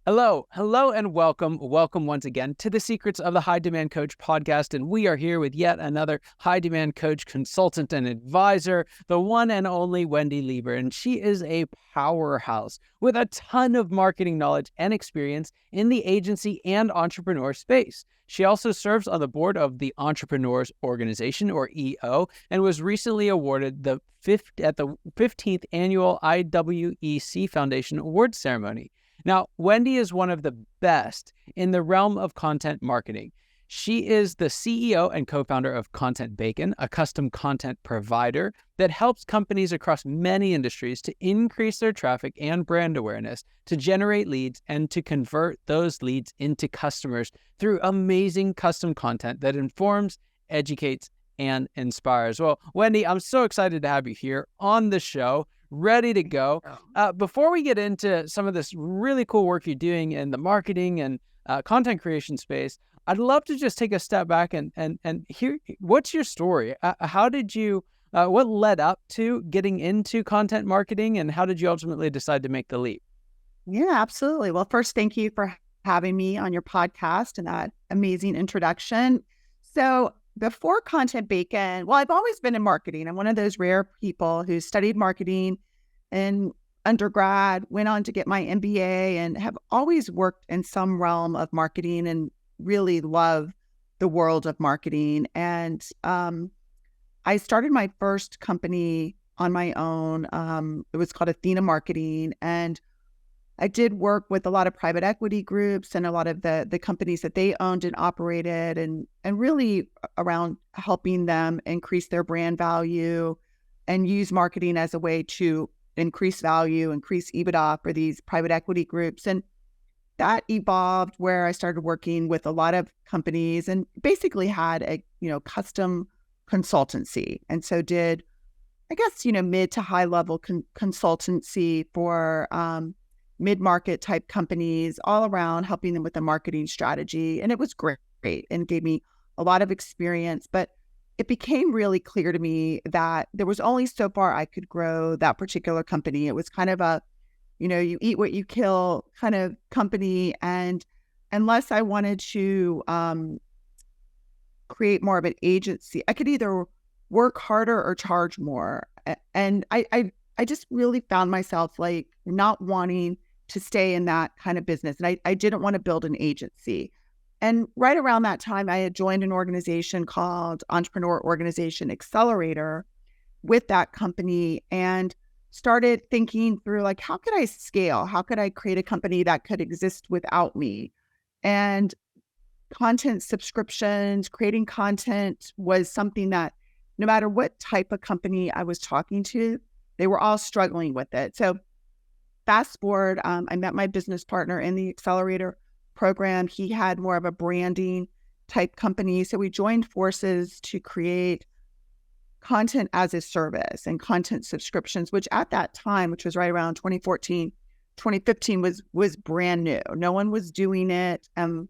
Hello, and welcome once again to the Secrets of the High Demand Coach podcast. And we are here with yet another high demand coach, consultant, and advisor, the one and only Wendy Lieber. And she is a powerhouse with a ton of marketing knowledge and experience in the agency and entrepreneur space. She also serves on the board of the Entrepreneurs Organization, or EO, and was recently awarded at the 15th Annual IWEC Foundation Awards ceremony. Now, Wendy is one of the best in the realm of content marketing. She is the CEO and co-founder of ContentBacon, a custom content provider that helps companies across many industries to increase their traffic and brand awareness, to generate leads, and to convert those leads into customers through amazing custom content that informs, educates, and inspires. Well, Wendy, I'm so excited to have you here on the show, ready to go. Before we get into some of this really cool work you're doing in the marketing and content creation space, I'd love to just take a step back and hear, what's your story? How did you, what led up to getting into content marketing, and how did you ultimately decide to make the leap? Yeah, absolutely. Well, first, thank you for having me on your podcast and that amazing introduction. So before ContentBacon, well, I've always been in marketing. I'm one of those rare people who studied marketing in undergrad, went on to get my MBA, and have always worked in some realm of marketing and really love the world of marketing. And I started my first company on my own. It was called Athena Marketing, and I did work with a lot of private equity groups and a lot of the companies that they owned and operated, and really around helping them increase their brand value and use marketing as a way to increase value, increase EBITDA for these private equity groups. And that evolved where I started working with a lot of companies and basically had a, custom consultancy. And so did, I guess, mid to high level consultancy for mid-market type companies all around, helping them with the marketing strategy. And it was great and gave me a lot of experience. But it became really clear to me that there was only so far I could grow that particular company. It was kind of a, you eat what you kill kind of company. And unless I wanted to create more of an agency, I could either work harder or charge more. And I just really found myself like not wanting to stay in that kind of business. And I didn't want to build an agency. And right around that time, I had joined an organization called Entrepreneur Organization Accelerator with that company, and started thinking through, like, how could I scale? How could I create a company that could exist without me? And content subscriptions, creating content was something that no matter what type of company I was talking to, they were all struggling with it. So fast forward, I met my business partner in the accelerator program. He had more of a branding type company. So we joined forces to create content as a service and content subscriptions, which at that time, which was right around 2014, 2015, was brand new. No one was doing it. And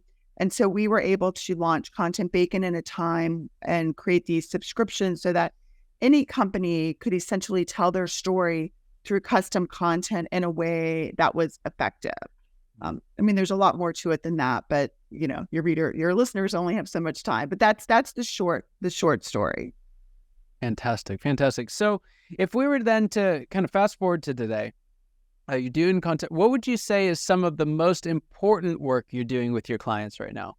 so we were able to launch ContentBacon in a time and create these subscriptions so that any company could essentially tell their story through custom content in a way that was effective. There's a lot more to it than that, but your listeners only have so much time. But that's the short story. Fantastic. So if we were then to kind of fast forward to today, you're doing content, what would you say is some of the most important work you're doing with your clients right now?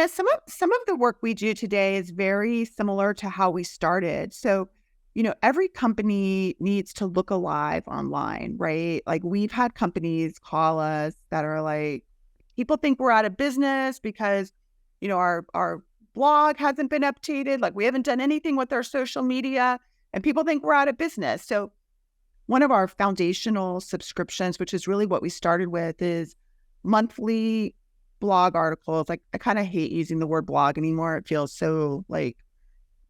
Some of the work we do today is very similar to how we started. So, every company needs to look alive online, right? Like, we've had companies call us that are like, people think we're out of business because, our blog hasn't been updated. Like, we haven't done anything with our social media, and people think we're out of business. So one of our foundational subscriptions, which is really what we started with, is monthly blog articles. Like, I kind of hate using the word blog anymore. It feels so like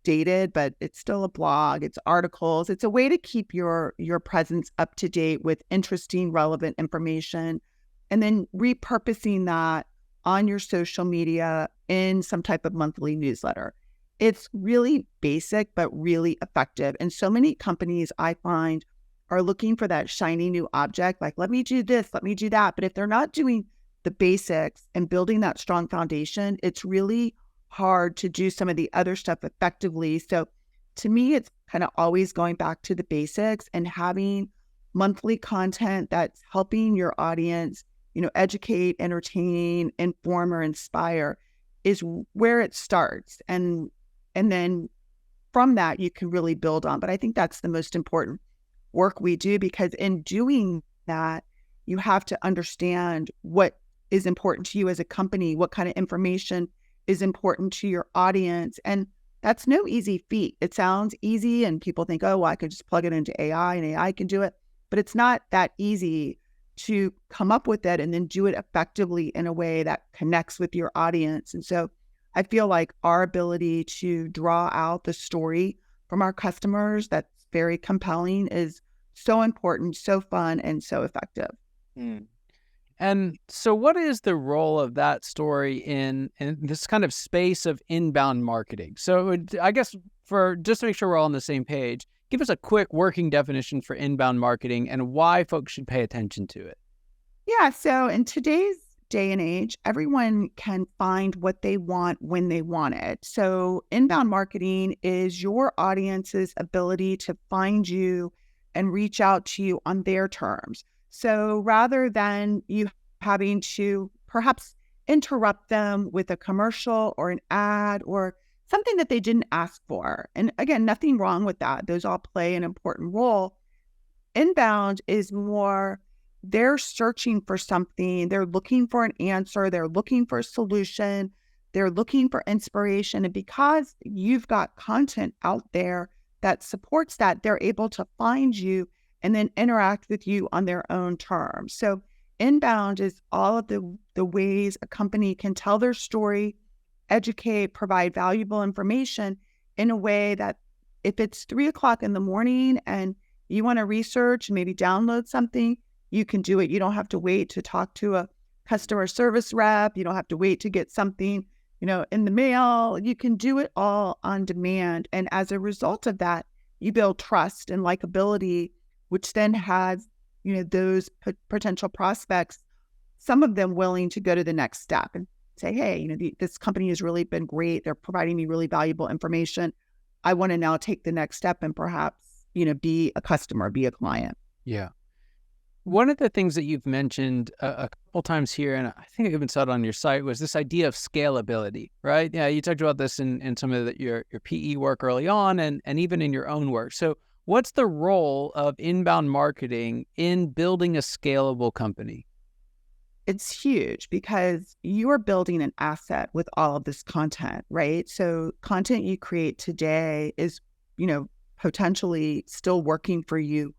dated, but it's still a blog. It's articles. It's a way to keep your presence up to date with interesting, relevant information, and then repurposing that on your social media in some type of monthly newsletter. It's really basic, but really effective. And so many companies I find are looking for that shiny new object, like, let me do this, let me do that. But if they're not doing the basics and building that strong foundation, it's really hard to do some of the other stuff effectively. So to me, it's kind of always going back to the basics and having monthly content that's helping your audience, educate, entertain, inform, or inspire is where it starts. And then from that, you can really build on. But I think that's the most important work we do, because in doing that, you have to understand what is important to you as a company, what kind of information is important to your audience. And that's no easy feat. It sounds easy and people think, oh, well, I could just plug it into AI and AI can do it. But it's not that easy to come up with it and then do it effectively in a way that connects with your audience. And so I feel like our ability to draw out the story from our customers that's very compelling is so important, so fun, and so effective. Mm. And so what is the role of that story in this kind of space of inbound marketing? So I guess for just to make sure we're all on the same page, give us a quick working definition for inbound marketing and why folks should pay attention to it. Yeah. So in today's day and age, everyone can find what they want when they want it. So inbound marketing is your audience's ability to find you and reach out to you on their terms. So rather than you having to perhaps interrupt them with a commercial or an ad or something that they didn't ask for. And again, nothing wrong with that. Those all play an important role. Inbound is more, they're searching for something. They're looking for an answer. They're looking for a solution. They're looking for inspiration. And because you've got content out there that supports that, they're able to find you and then interact with you on their own terms. So inbound is all of the ways a company can tell their story, educate, provide valuable information in a way that if it's 3:00 in the morning and you want to research, maybe download something, you can do it. You don't have to wait to talk to a customer service rep. You don't have to wait to get something, in the mail. You can do it all on demand. And as a result of that, you build trust and likability, which then has, those potential prospects, some of them willing to go to the next step and say, hey, this company has really been great. They're providing me really valuable information. I want to now take the next step and perhaps, be a customer, be a client. Yeah. One of the things that you've mentioned a couple times here, and I think I even saw it on your site, was this idea of scalability, right? Yeah, you talked about this in some of your PE work early on and even in your own work. So what's the role of inbound marketing in building a scalable company? It's huge because you are building an asset with all of this content, right? So content you create today is, potentially still working for you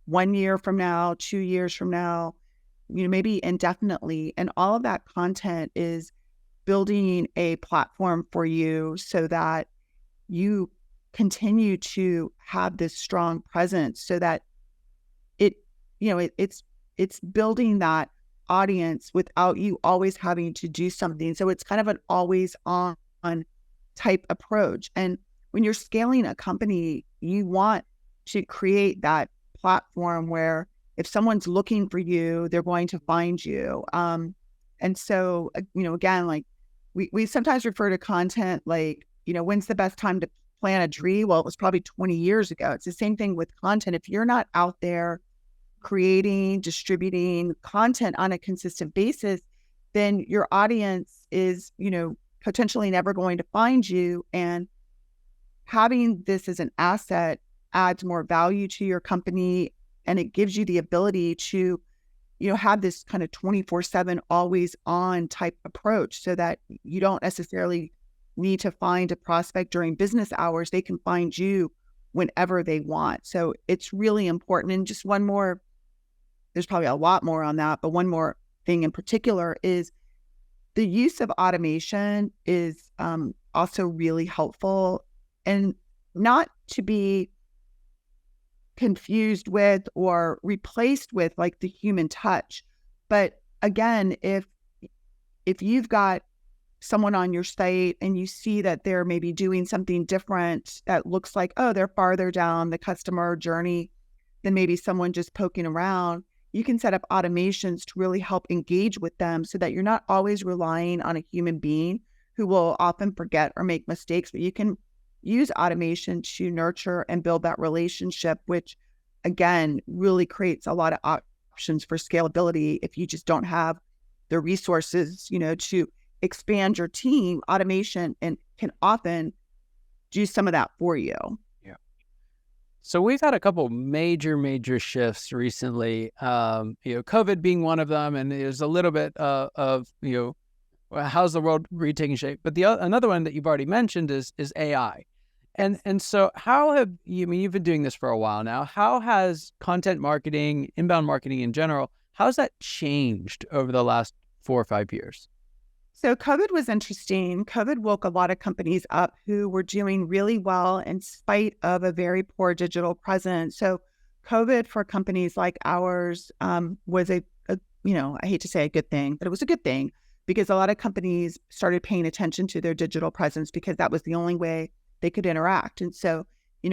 1 year from now, 2 years from now, maybe indefinitely. And all of that content is building a platform for you so that you continue to have this strong presence so that it's building that audience without you always having to do something. So it's kind of an always on type approach. And when you're scaling a company, you want to create that platform where if someone's looking for you, they're going to find you. And so, again, like we sometimes refer to content like, when's the best time to plant a tree? Well, it was probably 20 years ago. It's the same thing with content. If you're not out there creating, distributing content on a consistent basis, then your audience is, potentially never going to find you. And having this as an asset adds more value to your company, and it gives you the ability to, have this kind of 24/7 always on type approach so that you don't necessarily need to find a prospect during business hours. They can find you whenever they want. So it's really important. And just one more, there's probably a lot more on that, but one more thing in particular is the use of automation is also really helpful, and not to be confused with or replaced with like the human touch. But again, if you've got someone on your site and you see that they're maybe doing something different that looks like, oh, they're farther down the customer journey than maybe someone just poking around. You can set up automations to really help engage with them so that you're not always relying on a human being who will often forget or make mistakes, but you can use automation to nurture and build that relationship, which again, really creates a lot of options for scalability. If you just don't have the resources, to expand your team, automation and can often do some of that for you. Yeah. So we've had a couple major shifts recently, COVID being one of them, and there's a little bit of how's the world retaking shape. But another one that you've already mentioned is AI. And so how have you, you've been doing this for a while now, how has content marketing, inbound marketing in general, how's that changed over the last 4 or 5 years? So COVID was interesting. COVID woke a lot of companies up who were doing really well in spite of a very poor digital presence. So COVID for companies like ours was I hate to say a good thing, but it was a good thing because a lot of companies started paying attention to their digital presence because that was the only way they could interact. And so,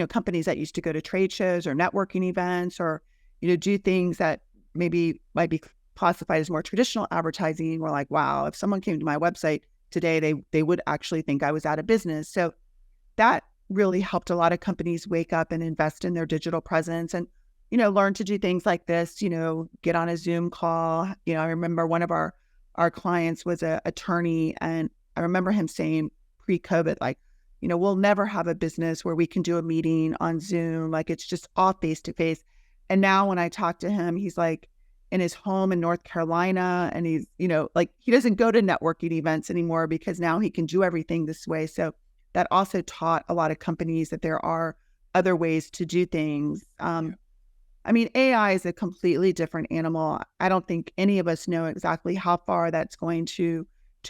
companies that used to go to trade shows or networking events or, do things that maybe might be classified as more traditional advertising were like, wow, if someone came to my website today, they would actually think I was out of business. So that really helped a lot of companies wake up and invest in their digital presence and, learn to do things like this, get on a Zoom call. I remember one of our clients was an attorney, and I remember him saying pre-COVID, like, we'll never have a business where we can do a meeting on Zoom. Like it's just all face-to-face. And now when I talk to him, he's like in his home in North Carolina and he's, like he doesn't go to networking events anymore because now he can do everything this way. So that also taught a lot of companies that there are other ways to do things. AI is a completely different animal. I don't think any of us know exactly how far that's going to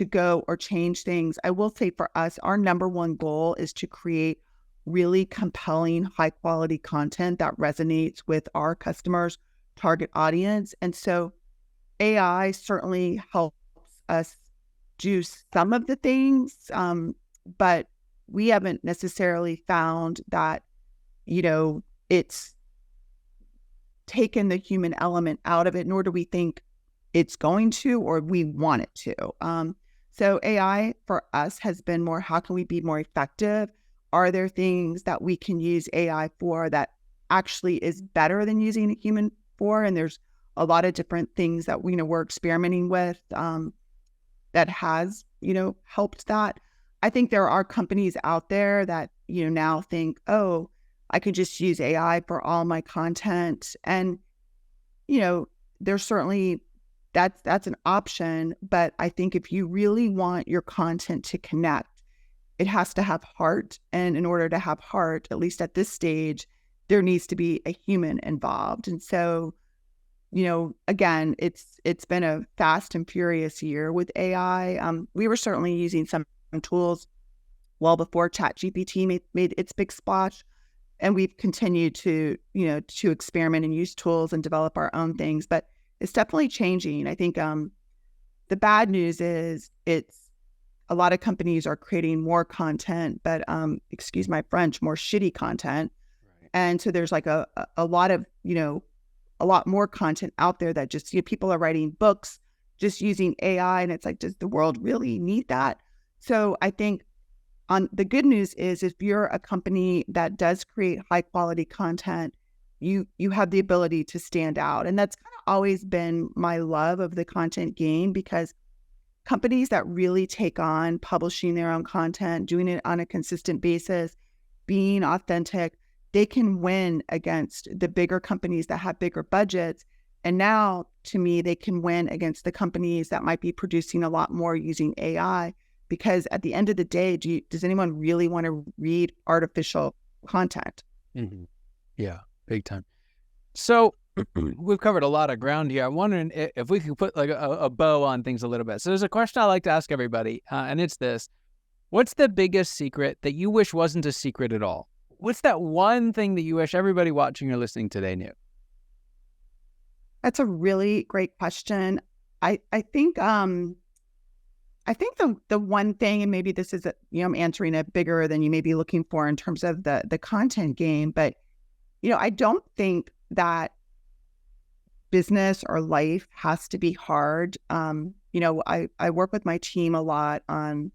go or change things. I will say for us, our number one goal is to create really compelling, high quality content that resonates with our customers' target audience. And so AI certainly helps us do some of the things, but we haven't necessarily found that, it's taken the human element out of it, nor do we think it's going to, or we want it to. So AI for us has been more, how can we be more effective? Are there things that we can use AI for that actually is better than using a human for? And there's a lot of different things that we're experimenting with that has, helped that. I think there are companies out there that, now think, oh, I could just use AI for all my content. And, there's certainly that's an option. But I think if you really want your content to connect, it has to have heart. And in order to have heart, at least at this stage, there needs to be a human involved. And so, again, it's been a fast and furious year with AI. We were certainly using some tools well before ChatGPT made its big splash. And we've continued to experiment and use tools and develop our own things. But it's definitely changing. I think the bad news is it's a lot of companies are creating more content, but excuse my French, more shitty content. Right. And so there's like a lot of, a lot more content out there that just, people are writing books just using AI. And it's like, does the world really need that? So I think the good news is if you're a company that does create high quality content, you have the ability to stand out. And that's kind of always been my love of the content game, because companies that really take on publishing their own content, doing it on a consistent basis, being authentic, they can win against the bigger companies that have bigger budgets. And now, to me, they can win against the companies that might be producing a lot more using AI. Because at the end of the day, does anyone really want to read artificial content? Mm-hmm. Yeah, big time. So we've covered a lot of ground here. I'm wondering if we could put like a bow on things a little bit. So there's a question I like to ask everybody, and it's this. What's the biggest secret that you wish wasn't a secret at all? What's that one thing that you wish everybody watching or listening today knew? That's a really great question. I think the one thing, and maybe this is, I'm answering it bigger than you may be looking for in terms of the content game, but, I don't think that business or life has to be hard. I work with my team a lot on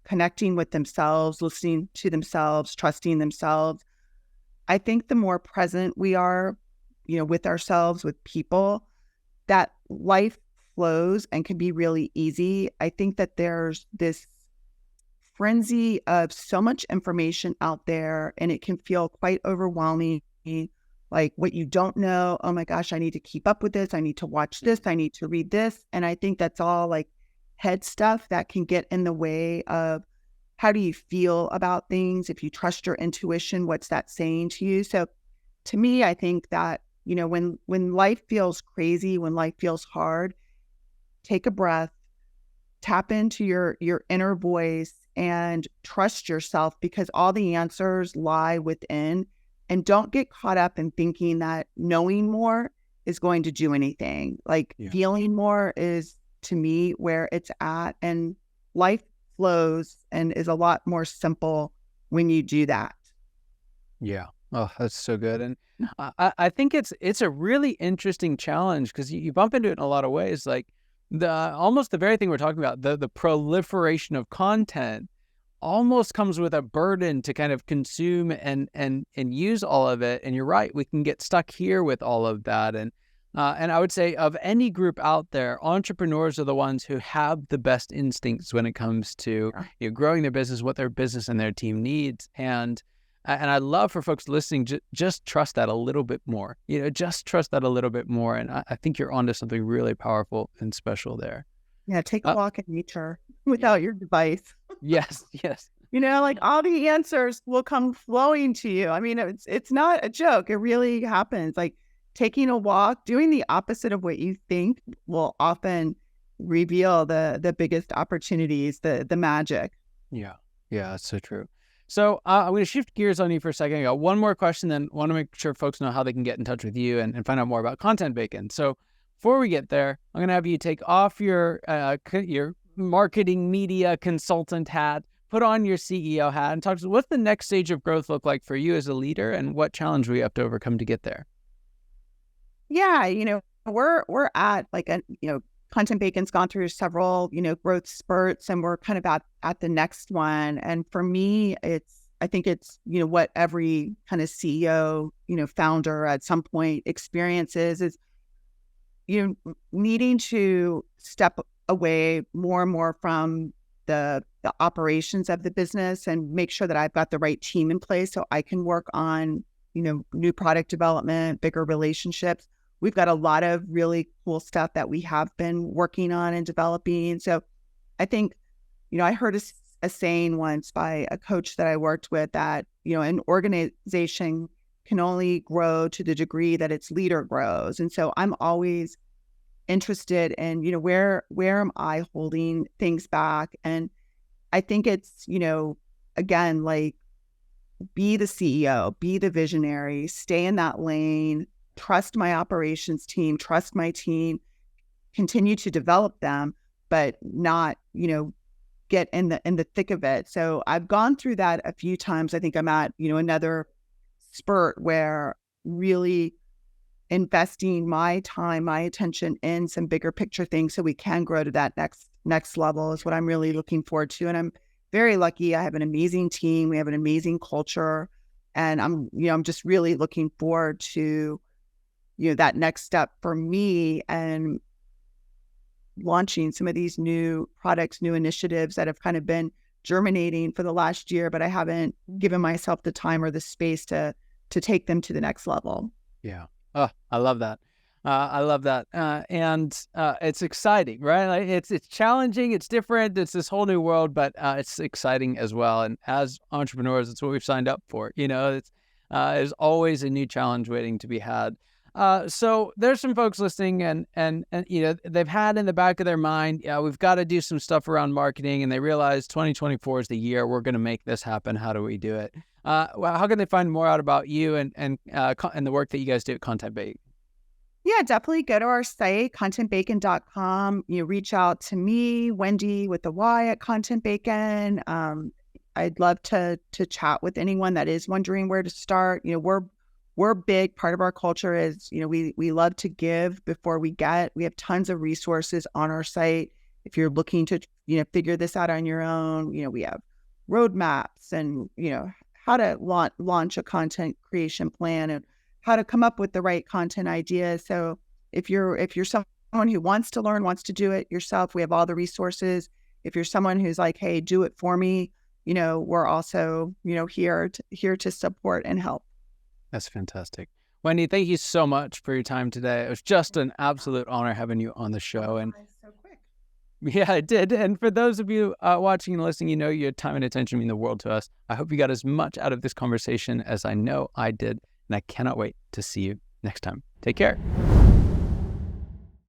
connecting with themselves, listening to themselves, trusting themselves. I think the more present we are, with ourselves, with people, that life flows and can be really easy. I think that there's this frenzy of so much information out there, and it can feel quite overwhelming. Like what you don't know, oh my gosh, I need to keep up with this. I need to watch this. I need to read this. And I think that's all like head stuff that can get in the way of how do you feel about things? If you trust your intuition, what's that saying to you? So to me, I think that, when life feels crazy, when life feels hard, take a breath, tap into your inner voice and trust yourself, because all the answers lie within. And don't get caught up in thinking that knowing more is going to do anything. Like feeling more is, to me, where it's at. And life flows and is a lot more simple when you do that. Yeah. Oh, that's so good. And I think it's a really interesting challenge, because you bump into it in a lot of ways. Like almost the very thing we're talking about, the proliferation of content almost comes with a burden to kind of consume and use all of it. And you're right, we can get stuck here with all of that. And I would say of any group out there, entrepreneurs are the ones who have the best instincts when it comes to growing their business, what their business and their team needs. And I'd love for folks listening, just trust that a little bit more. Just trust that a little bit more. And I think you're onto something really powerful and special there. Yeah, take a walk in nature without your device. Yes. Like all the answers will come flowing to you. I mean, it's not a joke. It really happens. Like taking a walk, doing the opposite of what you think will often reveal the biggest opportunities, the magic. Yeah, that's so true. So I'm going to shift gears on you for a second. I got one more question, then want to make sure folks know how they can get in touch with you and find out more about ContentBacon. So before we get there, I'm going to have you take off your marketing media consultant hat, put on your CEO hat, and talk to us, what's the next stage of growth look like for you as a leader, and what challenge we have to overcome to get there? Yeah, we're at like ContentBacon's gone through several, growth spurts, and we're kind of at the next one. And for me, I think it's, what every kind of CEO, founder at some point experiences is, needing to step away more and more from the operations of the business and make sure that I've got the right team in place so I can work on, new product development, bigger relationships. We've got a lot of really cool stuff that we have been working on and developing. So I think, I heard a saying once by a coach that I worked with that, an organization can only grow to the degree that its leader grows. And so I'm always interested in, where am I holding things back? And I think it's, again, like be the CEO, be the visionary, stay in that lane, trust my operations team, trust my team, continue to develop them, but not, get in the thick of it. So I've gone through that a few times. I think I'm at, another spurt where really investing my time, my attention in some bigger picture things so we can grow to that next level is what I'm really looking forward to. And I'm very lucky. I have an amazing team. We have an amazing culture, and I'm just really looking forward to, that next step for me and launching some of these new products, new initiatives that have kind of been germinating for the last year, but I haven't given myself the time or the space to take them to the next level. Yeah. Oh, I love that. I love that. And it's exciting, right? Like it's challenging. It's different. It's this whole new world, but it's exciting as well. And as entrepreneurs, it's what we've signed up for. There's always a new challenge waiting to be had. So there's some folks listening and they've had in the back of their mind, we've got to do some stuff around marketing, and they realize 2024 is the year we're going to make this happen. How do we do it? How can they find more out about you and the work that you guys do at ContentBacon? Yeah, definitely go to our site, contentbacon.com. Reach out to me, Wendy with the Y at ContentBacon. I'd love to chat with anyone that is wondering where to start. We're we're big. Part of our culture is, we love to give before we get. We have tons of resources on our site. If you're looking to, figure this out on your own, we have roadmaps and, how to launch a content creation plan and how to come up with the right content ideas. So if you're someone who wants to learn, wants to do it yourself, we have all the resources. If you're someone who's like, hey, do it for me, we're also, here to support and help. That's fantastic. Wendy, thank you so much for your time today. It was just an absolute honor having you on the show. And so quick. Yeah, it did. And for those of you watching and listening, your time and attention mean the world to us. I hope you got as much out of this conversation as I know I did. And I cannot wait to see you next time. Take care.